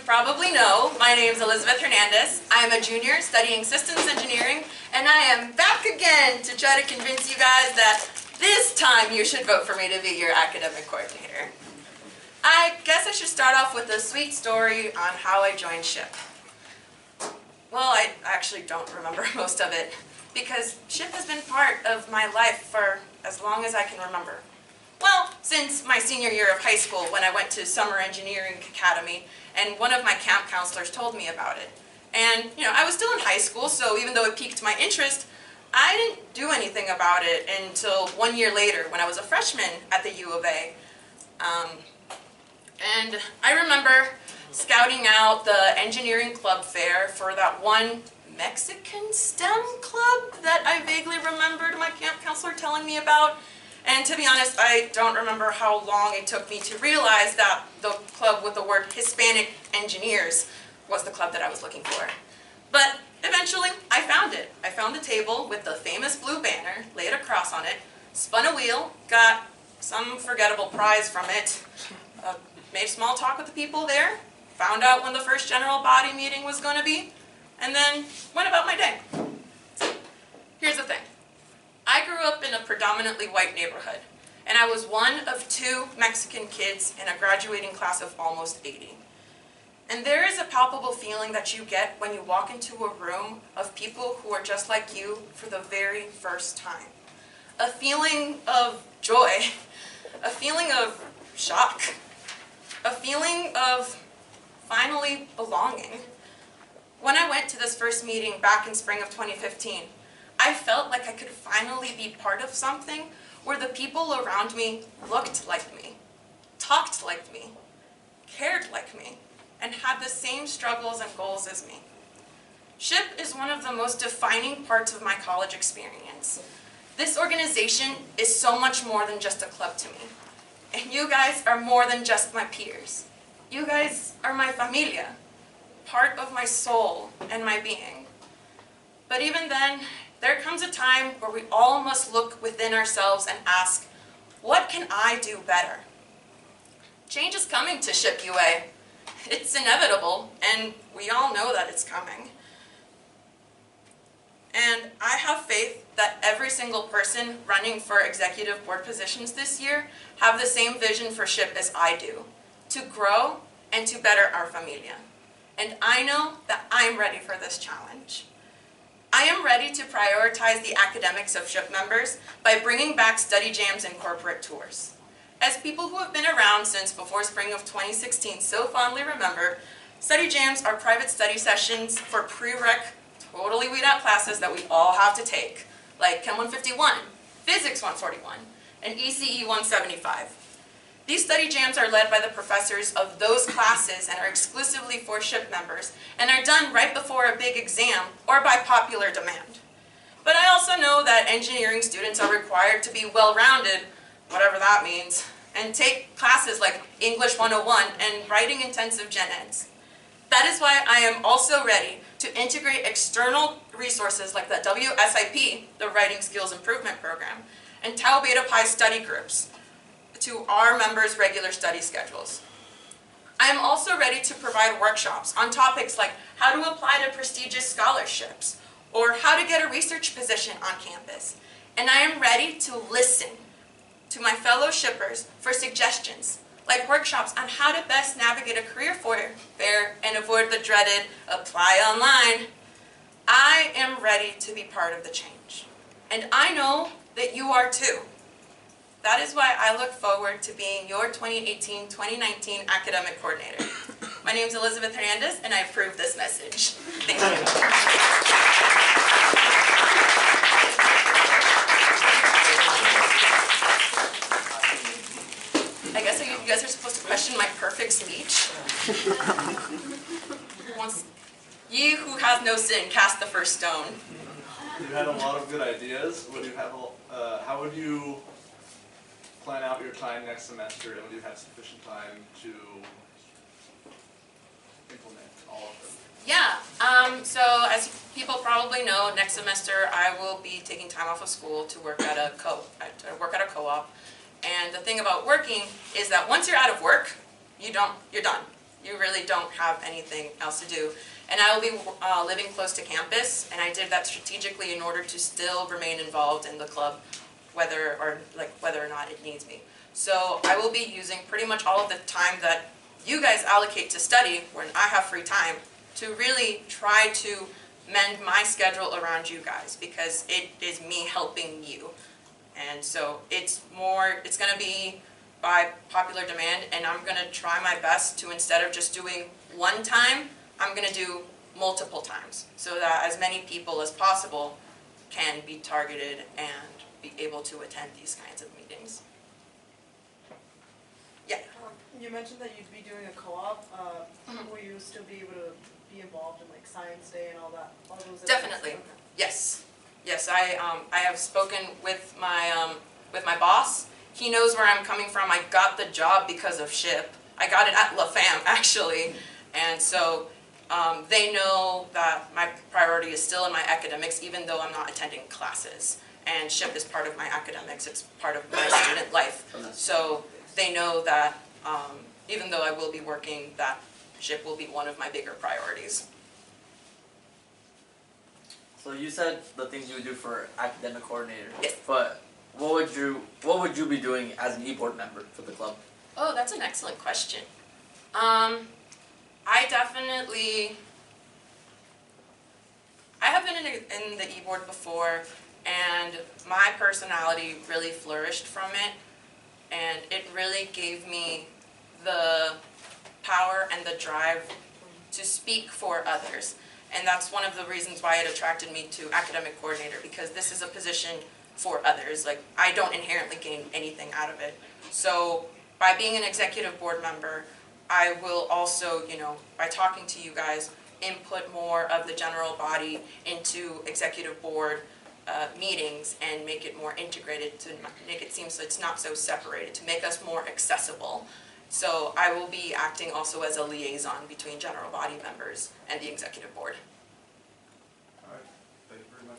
probably know, my name is Elizabeth Hernandez. I am a junior studying systems engineering, and I am back again to try to convince you guys that this time you should vote for me to be your academic coordinator. I guess I should start off with a sweet story on how I joined SHIP. Well, I actually don't remember most of it, because SHIP has been part of my life for as long as I can remember. Well, since my senior year of high school, when I went to Summer Engineering Academy, and one of my camp counselors told me about it. And, I was still in high school, so even though it piqued my interest, I didn't do anything about it until 1 year later, when I was a freshman at the U of A. And I remember scouting out the engineering club fair for that one Mexican STEM club that I vaguely remembered my camp counselor telling me about. And to be honest, I don't remember how long it took me to realize that the club with the word Hispanic engineers was the club that I was looking for. But eventually, I found it. I found the table with the famous blue banner, laid a cross on it, spun a wheel, got some forgettable prize from it, made small talk with the people there, found out when the first general body meeting was going to be, and then went about my day. Here's the thing. I grew up in a predominantly white neighborhood, and I was one of 2 Mexican kids in a graduating class of almost 80. And there is a palpable feeling that you get when you walk into a room of people who are just like you for the very first time. A feeling of joy, a feeling of shock, a feeling of finally belonging. When I went to this first meeting back in spring of 2015, I felt like I could finally be part of something where the people around me looked like me, talked like me, cared like me, and had the same struggles and goals as me. SHIP is one of the most defining parts of my college experience. This organization is so much more than just a club to me. And you guys are more than just my peers. You guys are my familia, part of my soul and my being. But even then, there comes a time where we all must look within ourselves and ask, what can I do better? Change is coming to SHIP UA. It's inevitable, and we all know that it's coming. And I have faith that every single person running for executive board positions this year have the same vision for SHIP as I do, to grow and to better our familia. And I know that I'm ready for this challenge. I am ready to prioritize the academics of SHIP members by bringing back study jams and corporate tours. As people who have been around since before spring of 2016 so fondly remember, study jams are private study sessions for prereq, totally weed out classes that we all have to take, like Chem 151, Physics 141, and ECE 175. These study jams are led by the professors of those classes and are exclusively for SHIP members, and are done right before a big exam or by popular demand. But I also know that engineering students are required to be well-rounded, whatever that means, and take classes like English 101 and Writing Intensive Gen Eds. That is why I am also ready to integrate external resources like the WSIP, the Writing Skills Improvement Program, and Tau Beta Pi study groups to our members' regular study schedules. I am also ready to provide workshops on topics like how to apply to prestigious scholarships or how to get a research position on campus. And I am ready to listen to my fellow shippers for suggestions, like workshops on how to best navigate a career fair and avoid the dreaded apply online. I am ready to be part of the change. And I know that you are too. That is why I look forward to being your 2018-2019 academic coordinator. My name is Elizabeth Hernandez, and I approve this message. Thank you. I guess you guys are supposed to question my perfect speech. Ye who has no sin, cast the first stone. You had a lot of good ideas. How would you plan out your time next semester, and would you have sufficient time to implement all of them? Yeah, so as people probably know, next semester I will be taking time off of school to work at a co-op. And the thing about working is that once you're out of work, you're done. You really don't have anything else to do. And I will be living close to campus, and I did that strategically in order to still remain involved in the club, whether or not it needs me. So I will be using pretty much all of the time that you guys allocate to study when I have free time to really try to mend my schedule around you guys, because it is me helping you. And so it's going to be by popular demand, and I'm going to try my best to, instead of just doing one time, I'm going to do multiple times, so that as many people as possible can be targeted and be able to attend these kinds of meetings. Yeah. You mentioned that you'd be doing a co-op. Will you still be able to be involved in like Science Day and all that? All those Definitely. events? Yes. Yes, I have spoken with my boss. He knows where I'm coming from. I got the job because of SHIP. I got it at La Fam, actually. And so they know that my priority is still in my academics, even though I'm not attending classes. And SHIP is part of my academics. It's part of my student life. So they know that even though I will be working, that SHIP will be one of my bigger priorities. So you said the things you would do for academic coordinator. Yes. But what would you be doing as an e-board member for the club? Oh, that's an excellent question. I have been in the e-board before, and my personality really flourished from it, and it really gave me the power and the drive to speak for others. And that's one of the reasons why it attracted me to academic coordinator, because this is a position for others. Like, I don't inherently gain anything out of it. So by being an executive board member, I will also, by talking to you guys, input more of the general body into executive board meetings and make it more integrated, to make it seem so it's not so separated, to make us more accessible. So I will be acting also as a liaison between general body members and the executive board. All right, thank you very much.